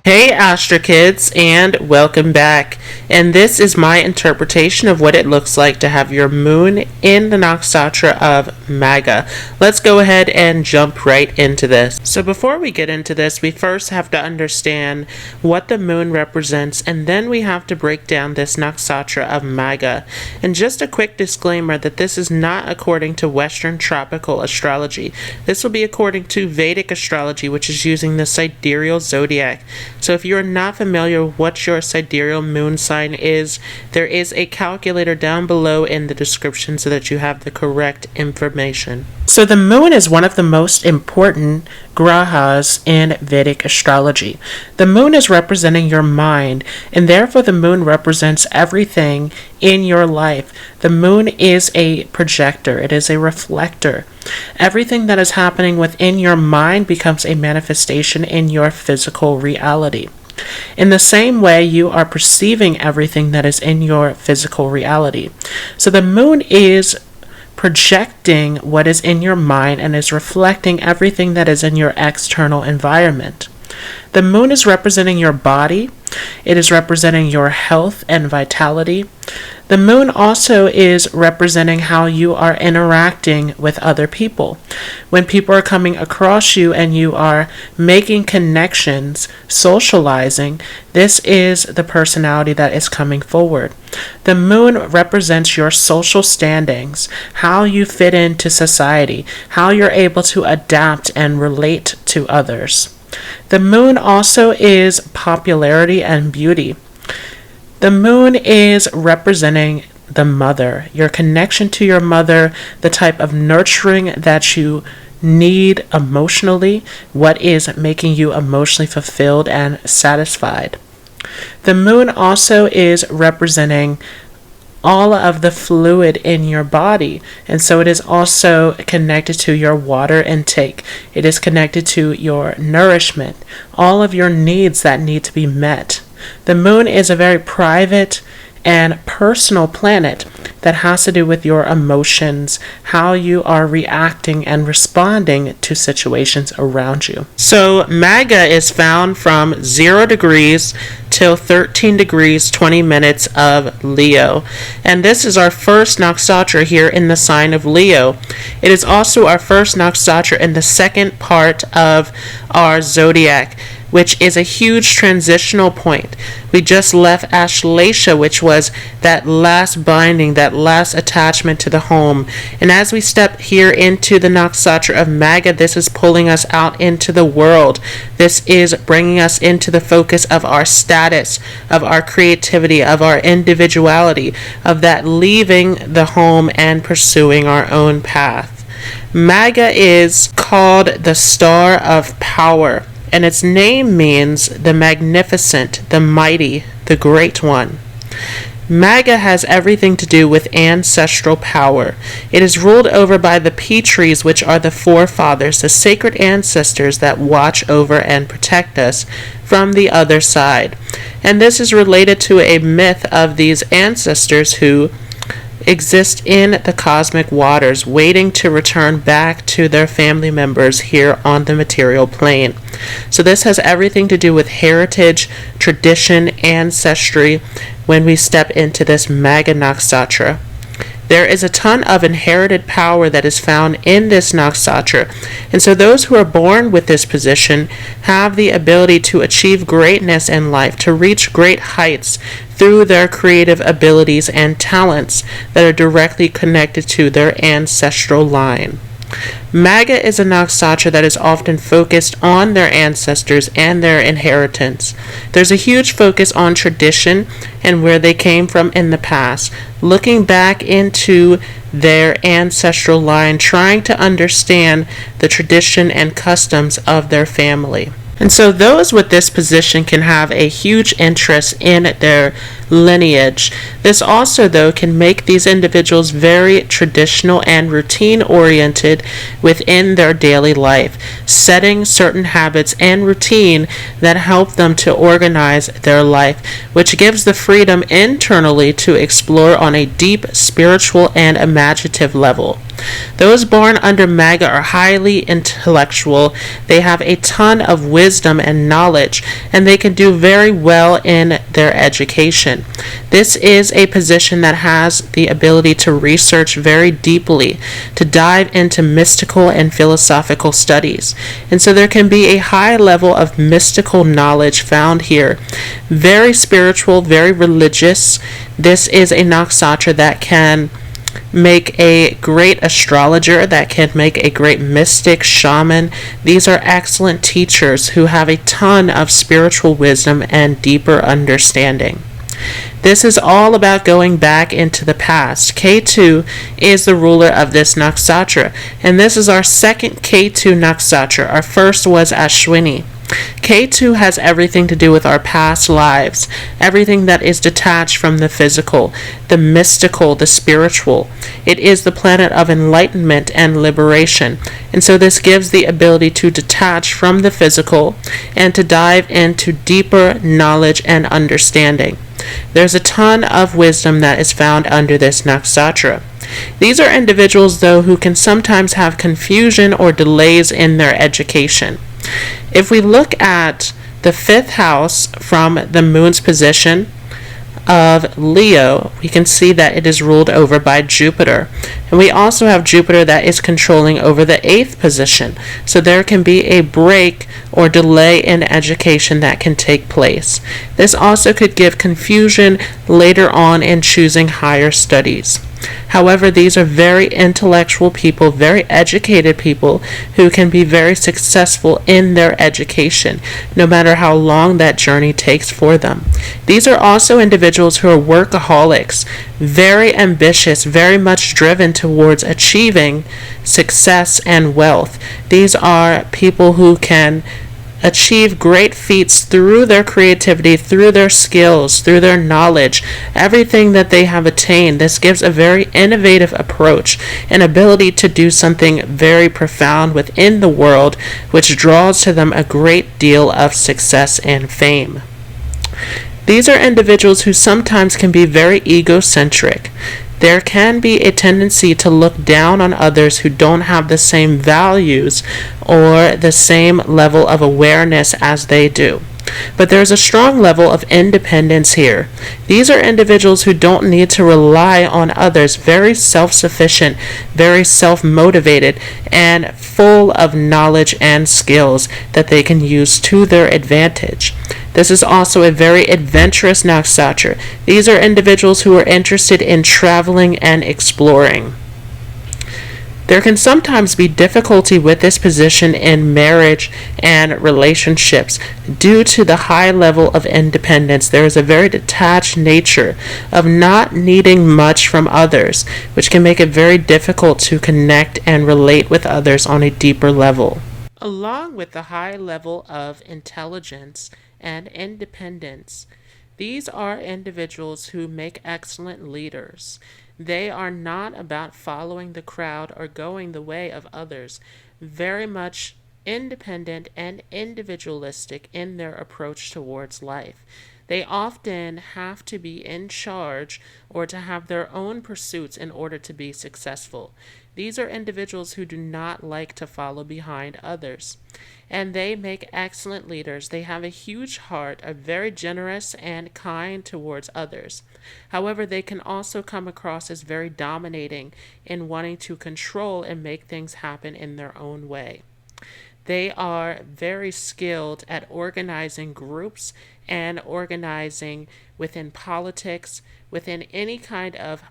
Hey Astro Kids, and welcome back. And this is my interpretation of what it looks like to have your moon in the nakshatra of Magha. Let's go ahead and jump right into this. So before we get into this, we first have to understand what the moon represents, and then we have to break down this nakshatra of Magha. And just a quick disclaimer that this is not according to Western tropical astrology. This will be according to Vedic astrology, which is using the sidereal zodiac. So if you are not familiar with what your sidereal moon sign is, there is a calculator down below in the description so that you have the correct information. So the moon is one of the most important grahas in Vedic astrology. The moon is representing your mind, and therefore the moon represents everything in your life. The moon is a projector. It is a reflector. Everything that is happening within your mind becomes a manifestation in your physical reality. In the same way, you are perceiving everything that is in your physical reality. So the moon is projecting what is in your mind and is reflecting everything that is in your external environment. The moon is representing your body. It is representing your health and vitality. The moon also is representing how you are interacting with other people. When people are coming across you and you are making connections, socializing, this is the personality that is coming forward. The moon represents your social standings, how you fit into society, how you're able to adapt and relate to others. The moon also is popularity and beauty. The moon is representing the mother, your connection to your mother, the type of nurturing that you need emotionally, what is making you emotionally fulfilled and satisfied. The moon also is representing all of the fluid in your body, and so it is also connected to your water intake. It is connected to your nourishment, all of your needs that need to be met. The moon is a very private and personal planet that has to do with your emotions, how you are reacting and responding to situations around you. So Magha is found from 0 degrees till 13 degrees 20 minutes of Leo. And this is our first nakshatra here in the sign of Leo. It is also our first nakshatra in the second part of our zodiac, which is a huge transitional point. We just left Astrology, which was that last binding, that last attachment to the home. And as we step here into the nakshatra of Magha, this is pulling us out into the world. This is bringing us into the focus of our status, of our creativity, of our individuality, of that leaving the home and pursuing our own path. Magha is called the star of power, and its name means the magnificent, the mighty, the great one. Magha has everything to do with ancestral power. It is ruled over by the pea trees, which are the forefathers, the sacred ancestors that watch over and protect us from the other side. And this is related to a myth of these ancestors who exist in the cosmic waters, waiting to return back to their family members here on the material plane. So this has everything to do with heritage, tradition, ancestry when we step into this Magha nakshatra. There is a ton of inherited power that is found in this nakshatra, and so those who are born with this position have the ability to achieve greatness in life, to reach great heights through their creative abilities and talents that are directly connected to their ancestral line. Magha is a nakshatra that is often focused on their ancestors and their inheritance. There's a huge focus on tradition and where they came from in the past, looking back into their ancestral line, trying to understand the tradition and customs of their family. And so those with this position can have a huge interest in their lineage. This also, though, can make these individuals very traditional and routine-oriented within their daily life, setting certain habits and routine that help them to organize their life, which gives the freedom internally to explore on a deep spiritual and imaginative level. Those born under Magha are highly intellectual. They have a ton of wisdom and knowledge, and they can do very well in their education. This is a position that has the ability to research very deeply, to dive into mystical and philosophical studies. And so there can be a high level of mystical knowledge found here. Very spiritual, very religious. This is a nakshatra that can make a great astrologer, that can make a great mystic, shaman. These are excellent teachers who have a ton of spiritual wisdom and deeper understanding. This is all about going back into the past. Ketu is the ruler of this nakshatra, and this is our second Ketu nakshatra. Our first was Ashwini. Ketu has everything to do with our past lives, everything that is detached from the physical, the mystical, the spiritual. It is the planet of enlightenment and liberation, and so this gives the ability to detach from the physical and to dive into deeper knowledge and understanding. There's a ton of wisdom that is found under this nakshatra. These are individuals, though, who can sometimes have confusion or delays in their education. If we look at the fifth house from the moon's position of Leo, we can see that it is ruled over by Jupiter. And we also have Jupiter that is controlling over the eighth position. So there can be a break or delay in education that can take place. This also could give confusion later on in choosing higher studies. However, these are very intellectual people, very educated people who can be very successful in their education, no matter how long that journey takes for them. These are also individuals who are workaholics, very ambitious, very much driven towards achieving success and wealth. These are people who can achieve great feats through their creativity, through their skills, through their knowledge, everything that they have attained. This gives a very innovative approach, an ability to do something very profound within the world, which draws to them a great deal of success and fame. These are individuals who sometimes can be very egocentric. There can be a tendency to look down on others who don't have the same values or the same level of awareness as they do. But there's a strong level of independence here. These are individuals who don't need to rely on others, very self-sufficient, very self-motivated, and full of knowledge and skills that they can use to their advantage. This is also a very adventurous nakshatra. These are individuals who are interested in traveling and exploring. There can sometimes be difficulty with this position in marriage and relationships due to the high level of independence. There is a very detached nature of not needing much from others, which can make it very difficult to connect and relate with others on a deeper level. Along with the high level of intelligence and independence, these are individuals who make excellent leaders. They are not about following the crowd or going the way of others, very much independent and individualistic in their approach towards life. They often have to be in charge or to have their own pursuits in order to be successful. These are individuals who do not like to follow behind others, and they make excellent leaders. They have a huge heart, are very generous and kind towards others. However, they can also come across as very dominating in wanting to control and make things happen in their own way. They are very skilled at organizing groups and organizing within politics, within any kind of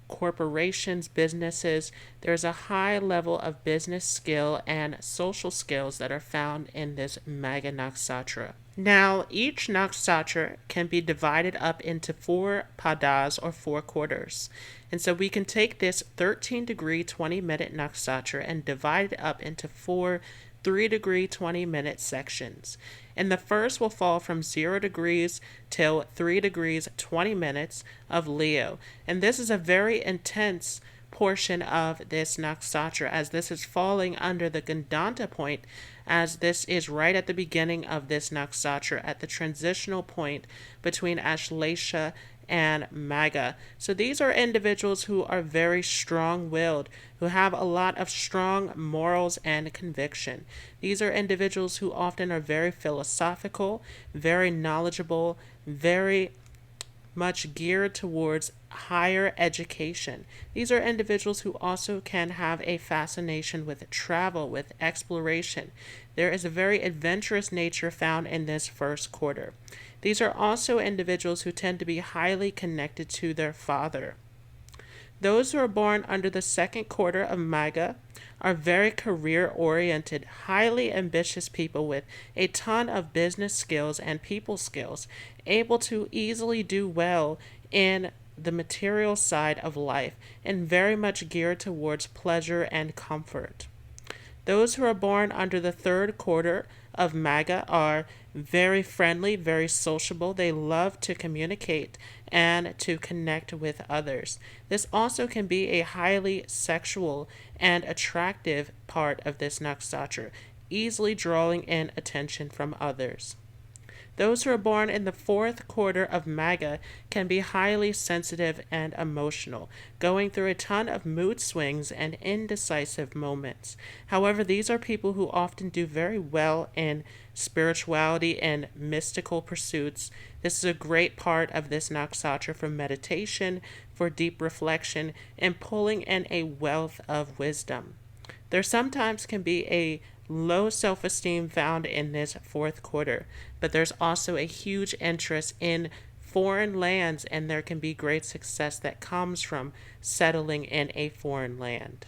corporations, businesses. There's a high level of business skill and social skills that are found in this Magha nakshatra. Now, each nakshatra can be divided up into 4 padas or 4 quarters. And so we can take this 13-degree 20-minute nakshatra and divide it up into 4 3-degree 20-minute sections. And the first will fall from 0 degrees till 3 degrees 20 minutes of Leo. And this is a very intense portion of this nakshatra, as this is falling under the Gandanta point, as this is right at the beginning of this nakshatra, at the transitional point between Ashlesha and Magha. So these are individuals who are very strong-willed, who have a lot of strong morals and conviction. These are individuals who often are very philosophical, very knowledgeable, very much geared towards higher education. These are individuals who also can have a fascination with travel, with exploration. There is a very adventurous nature found in this first quarter. These are also individuals who tend to be highly connected to their father. Those who are born under the second quarter of Magha are very career-oriented, highly ambitious people with a ton of business skills and people skills, able to easily do well in the material side of life, and very much geared towards pleasure and comfort. Those who are born under the third quarter of Magha are very friendly, very sociable. They love to communicate and to connect with others. This also can be a highly sexual and attractive part of this nakshatra, easily drawing in attention from others. Those who are born in the fourth quarter of Magha can be highly sensitive and emotional, going through a ton of mood swings and indecisive moments. However, these are people who often do very well in spirituality and mystical pursuits. This is a great part of this nakshatra for meditation, for deep reflection, and pulling in a wealth of wisdom. There sometimes can be a low self-esteem found in this fourth quarter, but there's also a huge interest in foreign lands, and there can be great success that comes from settling in a foreign land.